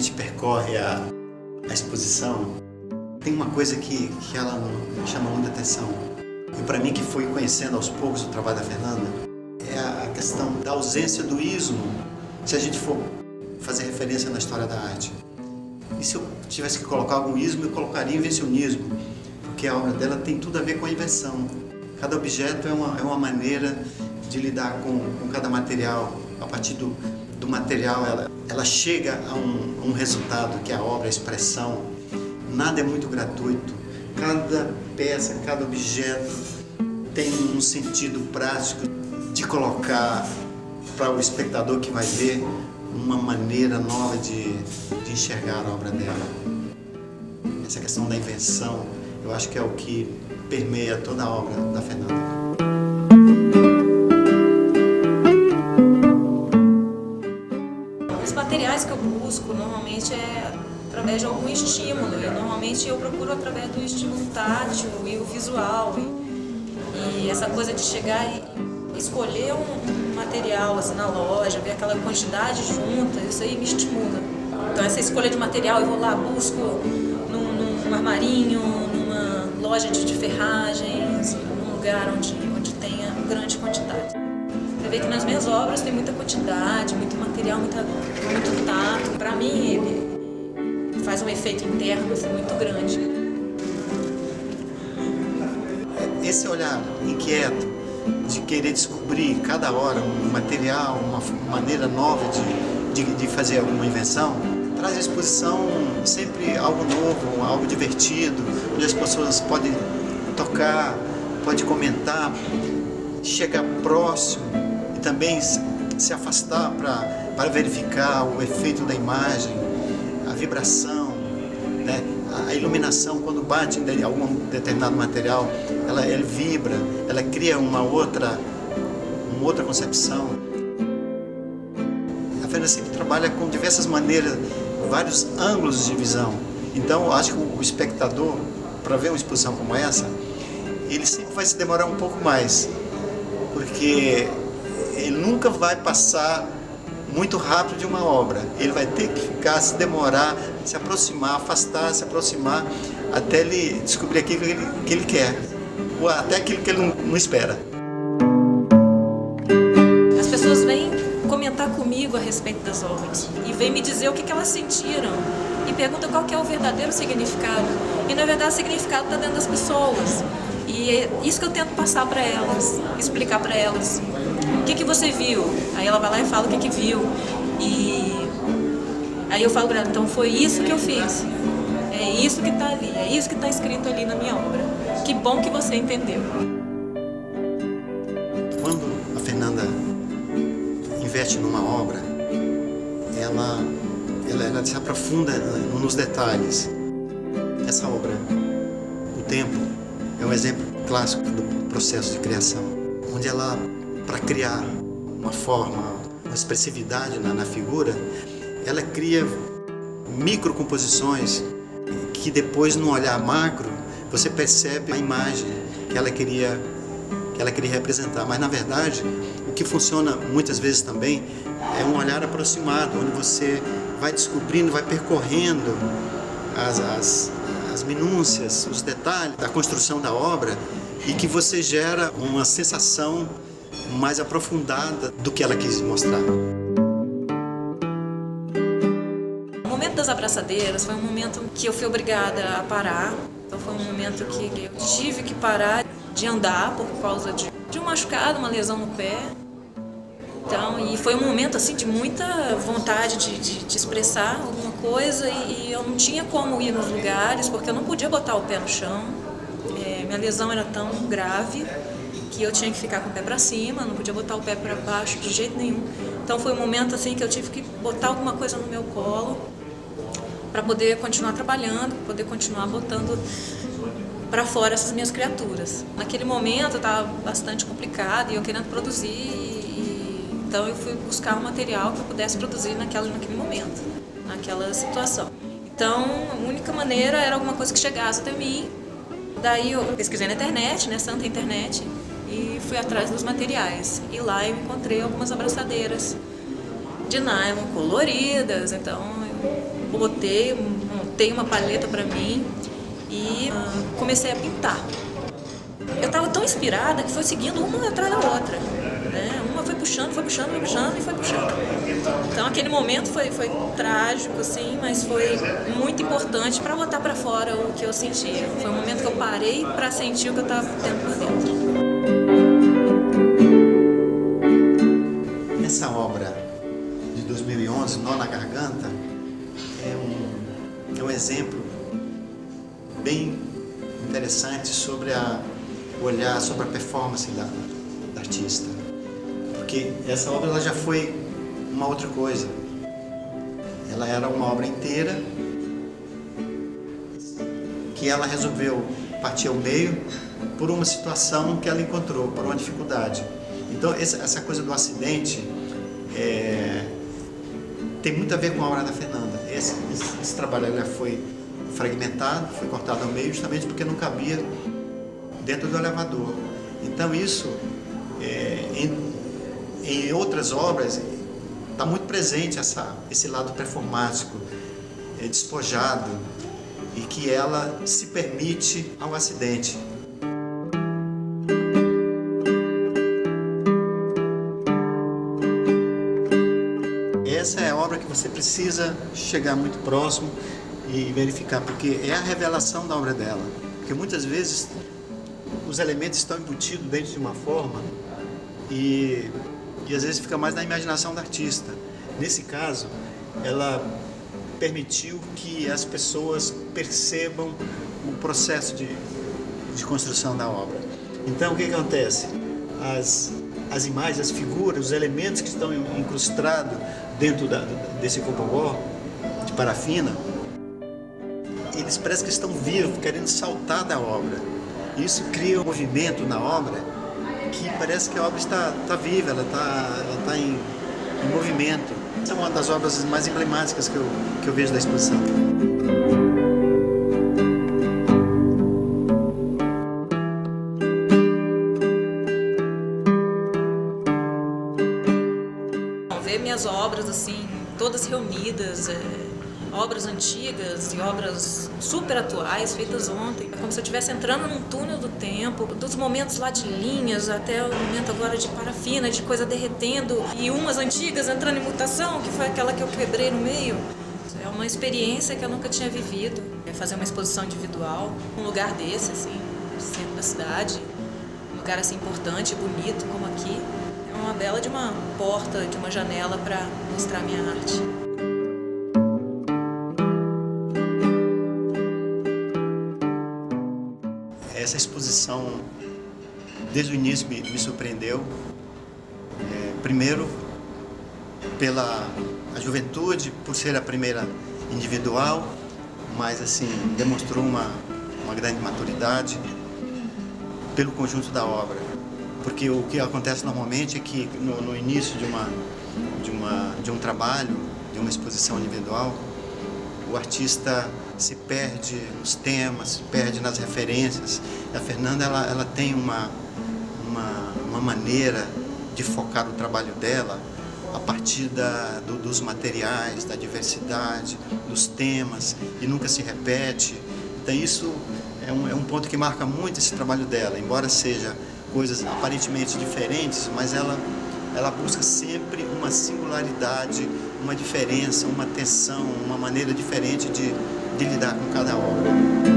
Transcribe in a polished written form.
gente percorre a exposição, tem uma coisa que ela me chama muita atenção. E para mim, que fui conhecendo aos poucos o trabalho da Fernanda, é a questão da ausência do ismo, se a gente for fazer referência na história da arte. E se eu tivesse que colocar algum ismo, eu colocaria invencionismo, porque a obra dela tem tudo a ver com a invenção. Cada objeto é uma maneira de lidar com cada material. A partir do material, ela chega a um resultado, que é a obra, a expressão. Nada é muito gratuito. Cada peça, cada objeto tem um sentido prático de colocar para o espectador que vai ver uma maneira nova de enxergar a obra dela. Essa questão da invenção, eu acho que é o que permeia toda a obra da Fernanda. Os materiais que eu busco normalmente é através de algum estímulo, e normalmente eu procuro através do estímulo tátil e o visual, e essa coisa de chegar e escolher um material assim, na loja, ver aquela quantidade junta, isso aí me estimula. Então essa escolha de material, eu vou lá, busco num armarinho, numa loja de ferragens, num lugar onde tenha grande quantidade. Você vê que nas minhas obras tem muita quantidade, muito material, muito tato. Para mim, ele faz um efeito interno assim, muito grande. Esse olhar inquieto de querer descobrir cada hora um material, uma maneira nova de fazer alguma invenção, traz à exposição sempre algo novo, algo divertido, onde as pessoas podem tocar, podem comentar, chegar próximo e também se afastar para verificar o efeito da imagem, a vibração, né? A iluminação, quando bate em algum determinado material, ela vibra, ela cria uma outra concepção. A Fernanda sempre trabalha com diversas maneiras, vários ângulos de visão. Então, eu acho que o espectador, para ver uma exposição como essa, ele sempre vai se demorar um pouco mais, porque ele nunca vai passar muito rápido de uma obra. Ele vai ter que ficar, se demorar, se aproximar, afastar, se aproximar, até ele descobrir aquilo que ele quer, ou até aquilo que ele não espera. As pessoas vêm comentar comigo a respeito das obras e vêm me dizer o que elas sentiram e perguntam qual que é o verdadeiro significado. E na verdade o significado está dentro das pessoas. E é isso que eu tento passar para elas, explicar para elas. O que você viu? Aí ela vai lá e fala o que viu. E aí eu falo para ela, então foi isso que eu fiz. É isso que está ali, é isso que está escrito ali na minha obra. Que bom que você entendeu. Quando a Fernanda investe numa obra, ela se aprofunda nos detalhes. Essa obra, O Tempo, é um exemplo clássico do processo de criação, onde ela, para criar uma forma, uma expressividade na figura, ela cria microcomposições que depois, no olhar macro, você percebe a imagem que ela queria representar. Mas, na verdade, o que funciona muitas vezes também é um olhar aproximado, onde você vai descobrindo, vai percorrendo as minúcias, os detalhes da construção da obra, e que você gera uma sensação mais aprofundada do que ela quis mostrar. O momento das abraçadeiras foi um momento que eu fui obrigada a parar. Então foi um momento que eu tive que parar de andar por causa de um machucado, uma lesão no pé. Então, e foi um momento assim de muita vontade de expressar alguma coisa, e eu não tinha como ir nos lugares porque eu não podia botar o pé no chão. Minha lesão era tão grave que eu tinha que ficar com o pé para cima, não podia botar o pé para baixo de jeito nenhum. Então foi um momento assim que eu tive que botar alguma coisa no meu colo para poder continuar trabalhando, para poder continuar botando para fora essas minhas criaturas. Naquele momento estava bastante complicado e eu querendo produzir, então eu fui buscar um material que eu pudesse produzir naquele momento, naquela situação. Então a única maneira era alguma coisa que chegasse até mim. Daí eu pesquisei na internet, né, santa internet, e fui atrás dos materiais. E lá eu encontrei algumas abraçadeiras de nylon coloridas, então eu botei, montei uma paleta para mim e comecei a pintar. Eu estava tão inspirada que foi seguindo uma atrás da outra, né? Uma foi puxando e foi puxando. Então aquele momento foi trágico, assim, mas foi muito importante para botar para fora o que eu sentia. Foi um momento que eu parei para sentir o que eu estava tendo por dentro. Essa obra de 2011, Nó na Garganta, é um exemplo bem interessante sobre olhar sobre a performance da artista. Porque essa obra ela já foi uma outra coisa. Ela era uma obra inteira que ela resolveu partir ao meio por uma situação que ela encontrou, por uma dificuldade. Então essa coisa do acidente tem muito a ver com a obra da Fernanda. Esse trabalho ela foi fragmentado, foi cortado ao meio justamente porque não cabia dentro do elevador. Então isso, em outras obras, está muito presente esse lado performático, despojado, e que ela se permite ao acidente. Essa é a obra que você precisa chegar muito próximo e verificar, porque é a revelação da obra dela. Porque muitas vezes os elementos estão embutidos dentro de uma forma e às vezes fica mais na imaginação do artista. Nesse caso, ela permitiu que as pessoas percebam o processo de construção da obra. Então, o que acontece? As imagens, as figuras, os elementos que estão incrustados dentro desse copogó de parafina, eles parecem que estão vivos, querendo saltar da obra. Isso cria um movimento na obra que parece que a obra está viva, ela está em movimento. Essa é uma das obras mais emblemáticas que eu vejo da exposição. Ver minhas obras assim, todas reunidas, obras antigas e obras super atuais, feitas ontem. É como se eu estivesse entrando num túnel do tempo, dos momentos lá de linhas até o momento agora de parafina, de coisa derretendo, e umas antigas entrando em mutação, que foi aquela que eu quebrei no meio. É uma experiência que eu nunca tinha vivido. Fazer uma exposição individual, um lugar desse, assim, no centro da cidade, um lugar assim importante, bonito como aqui. É uma bela de uma porta, de uma janela para mostrar minha arte. Essa exposição, desde o início, me surpreendeu. Primeiro, pela juventude, por ser a primeira individual, mas assim, demonstrou uma grande maturidade pelo conjunto da obra. Porque o que acontece normalmente é que no início de um trabalho, de uma exposição individual, o artista se perde nos temas, se perde nas referências. A Fernanda ela tem uma maneira de focar o trabalho dela a partir dos materiais, da diversidade, dos temas, e nunca se repete. Então isso é um ponto que marca muito esse trabalho dela, embora seja coisas aparentemente diferentes, mas ela busca sempre uma singularidade, uma diferença, uma tensão, uma maneira diferente de lidar com cada obra.